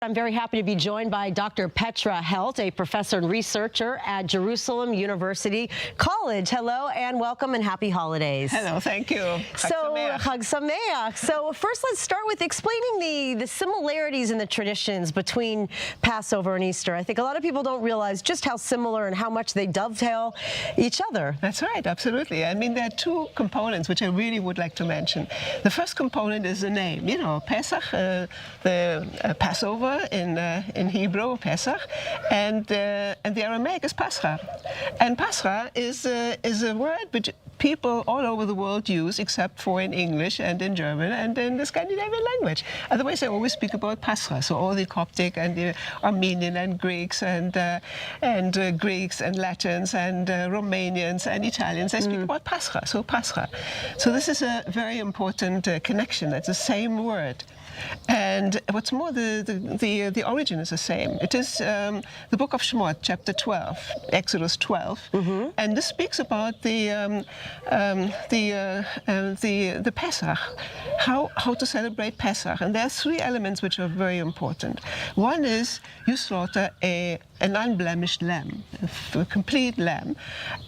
I'm very happy to be joined by Dr. Petra Heldt, a professor and researcher at Jerusalem University College. Hello and welcome and happy holidays. Hello, thank you. Chag Sameach. So first let's start with explaining the similarities in the traditions between Passover and Easter. I think a lot of people don't realize just how similar and how much they dovetail each other. That's right, absolutely. I mean, there are two components which I really would like to mention. The first component is the name. You know, Pesach, Passover in Hebrew, Pesach, and the Aramaic is Pascha. And Pascha is a word which people all over the world use, except for in English and in German and in the Scandinavian language. Otherwise, they always speak about Pascha. So all the Coptic and the Armenian and Greeks and Greeks and Latins and Romanians and Italians, they speak about Pascha. So Pascha. So this is a very important connection. It's the same word. And what's more, the origin is the same. It is the book of Shemot, chapter 12, Exodus 12, and this speaks about the Pesach, how to celebrate Pesach. And there are three elements which are very important. One is you slaughter an unblemished lamb, a complete lamb,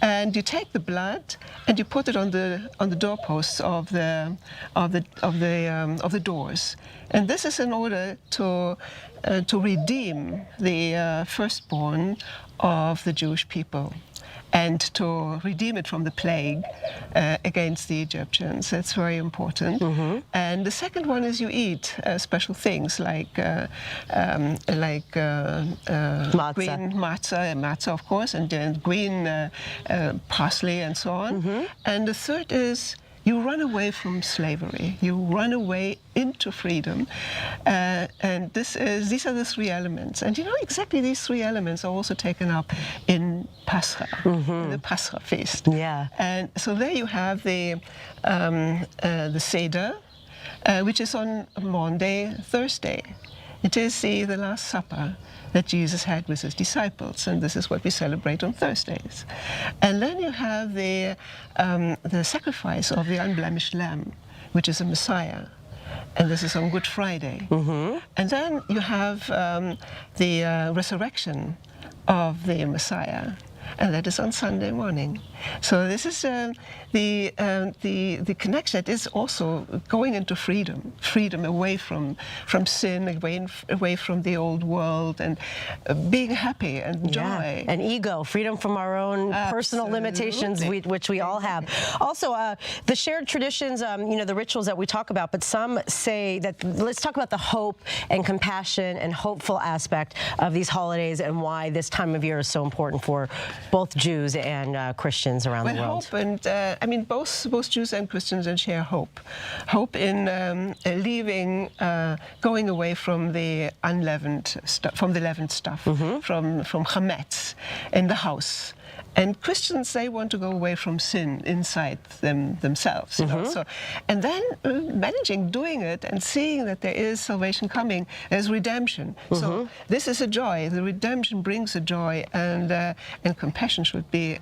and you take the blood and you put it on the doorposts of the doors. And this is in order to redeem the firstborn of the Jewish people and to redeem it from the plague against the Egyptians. That's very important. And the second one is you eat special things like green matzah, of course, and green parsley and so on. And the third is you run away from slavery. You run away into freedom, and these are the three elements. And you know, exactly these three elements are also taken up in Pascha, in the Pascha feast. Yeah. And so there you have the Seder, which is on Maundy, Thursday. It is the Last Supper that Jesus had with his disciples, and this is what we celebrate on Thursdays. And then you have the sacrifice of the unblemished lamb, which is a Messiah, and this is on Good Friday. And then you have the resurrection of the Messiah, and that is on Sunday morning. So this is the connection. That is also going into freedom away from sin, away from the old world, and being happy and joy. And ego, freedom from our own personal limitations, which we all have. Also, the shared traditions, you know, the rituals that we talk about, but some say that, let's talk about the hope and compassion and hopeful aspect of these holidays and why this time of year is so important for both Jews and Christians around the world. Hope, and I mean, both Jews and Christians share hope. Hope in leaving, going away from the unleavened stuff, from the leavened stuff, from chametz in the house. And Christians, they want to go away from sin inside themselves. You know? So, and then doing it and seeing that there is salvation coming, there's redemption. So this is a joy. The redemption brings a joy, and compassion should be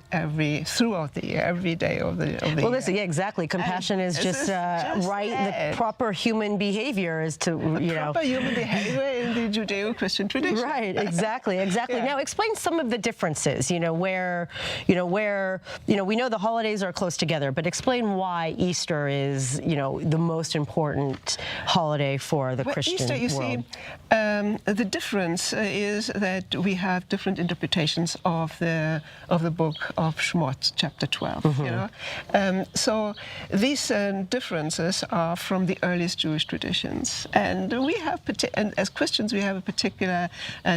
throughout the year, every day of the year. Well, listen, yeah, exactly. Compassion is just right. The proper human behavior is to, you know, proper human behavior in the Judeo-Christian tradition. Right. Exactly. Yeah. Now, explain some of the differences. You know, where we know the holidays are close together, but explain why Easter is, you know, the most important holiday for the Christian Easter, you world. See, the difference is that we have different interpretations of the book of Shemot, chapter 12. You know, so these differences are from the earliest Jewish traditions, and we have, and as Christians, we have a particular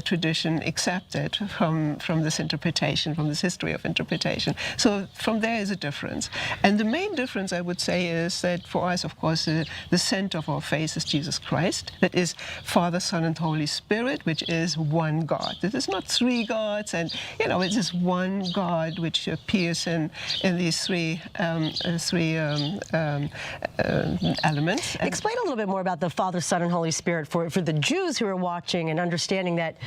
tradition accepted from this interpretation, from this history of interpretation. So from there is a difference. And the main difference, I would say, is that for us, of course, the center of our faith is Jesus Christ. That is Father, Son, and Holy Spirit, which is one God. It is not three gods, and you know, it is one God which appears in these three elements. Explain a little bit more about the Father, Son, and Holy Spirit for the Jews who are watching and understanding that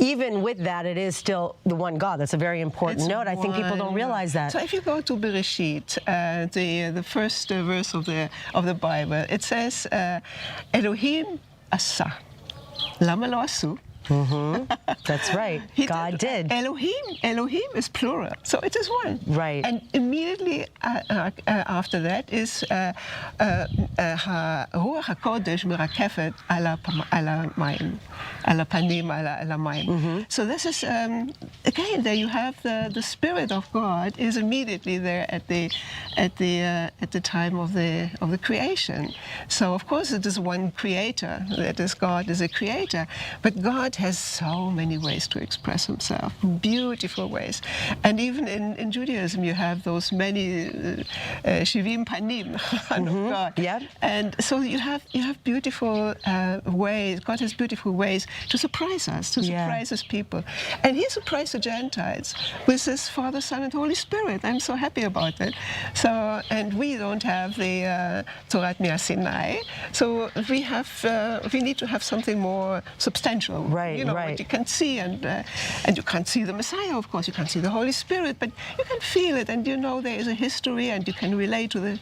even with that, it is still the one God. That's a very important note. I think people don't realize that. So if you go to Bereshit, the first verse of the Bible, it says Elohim Asa. Lama lo asu? That's right. God did. Elohim is plural, so it is one. Right. And immediately after that is Ruach HaKodesh merakefet ala mayim, ala panim, ala mayim. So this is again there you have the Spirit of God is immediately there at the time of the creation. So of course it is one Creator, that is God is a Creator, but God has so many ways to express himself, beautiful ways. And even in Judaism, you have those many shivim panim of God. Yeah. And so you have beautiful ways. God has beautiful ways to surprise us, to surprise his people. And he surprised the Gentiles with his Father, Son, and Holy Spirit. I'm so happy about that. So, and we don't have the Torat Sinai. So we need to have something more substantial. Right. You know, what you can see, and you can't see the Messiah, of course, you can't see the Holy Spirit, but you can feel it, and you know there is a history, and you can relate to the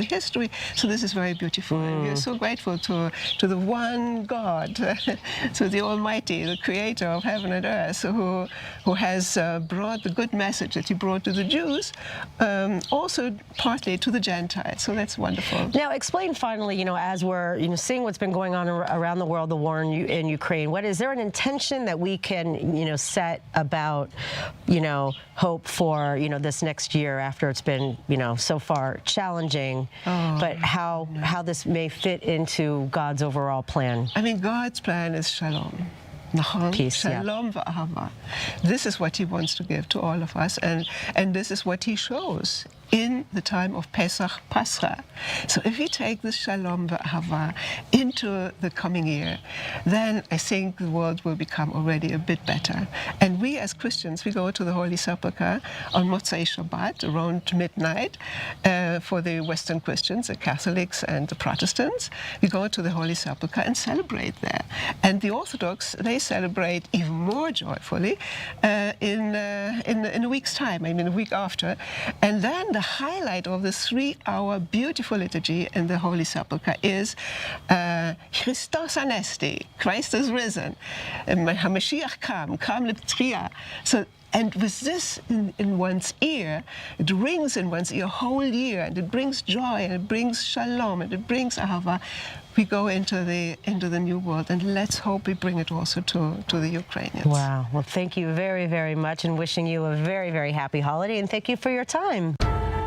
history. So this is very beautiful, and we are so grateful to the one God, to the Almighty, the Creator of heaven and earth, who has brought the good message that he brought to the Jews, also partly to the Gentiles. So that's wonderful. Now, explain finally, you know, as we're seeing what's been going on around the world, the war in Ukraine. Is there an intention that we can, set about, hope for, this next year after it's been, so far challenging, but how this may fit into God's overall plan? I mean, God's plan is shalom. Peace, Shalom v'ahava. This is what he wants to give to all of us, and this is what he shows in the time of Pesach, Pascha. So if we take this shalom v'ahava into the coming year, then I think the world will become already a bit better. And we as Christians, we go to the Holy Sepulchre on Motzei Shabbat around midnight. For the Western Christians, the Catholics and the Protestants, we go to the Holy Sepulchre and celebrate there. And the Orthodox, they celebrate even more joyfully in a week's time, a week after. And then the highlight of the 3-hour beautiful liturgy in the Holy Sepulchre is Christos Anesti, Christ is risen, HaMashiach kam l'tria. So, and with this in one's ear, it rings in one's ear whole year, and it brings joy, and it brings shalom, and it brings ahava. We go into the new world, and let's hope we bring it also to the Ukrainians. Wow. Well, thank you very, very much, and wishing you a very, very happy holiday, and thank you for your time.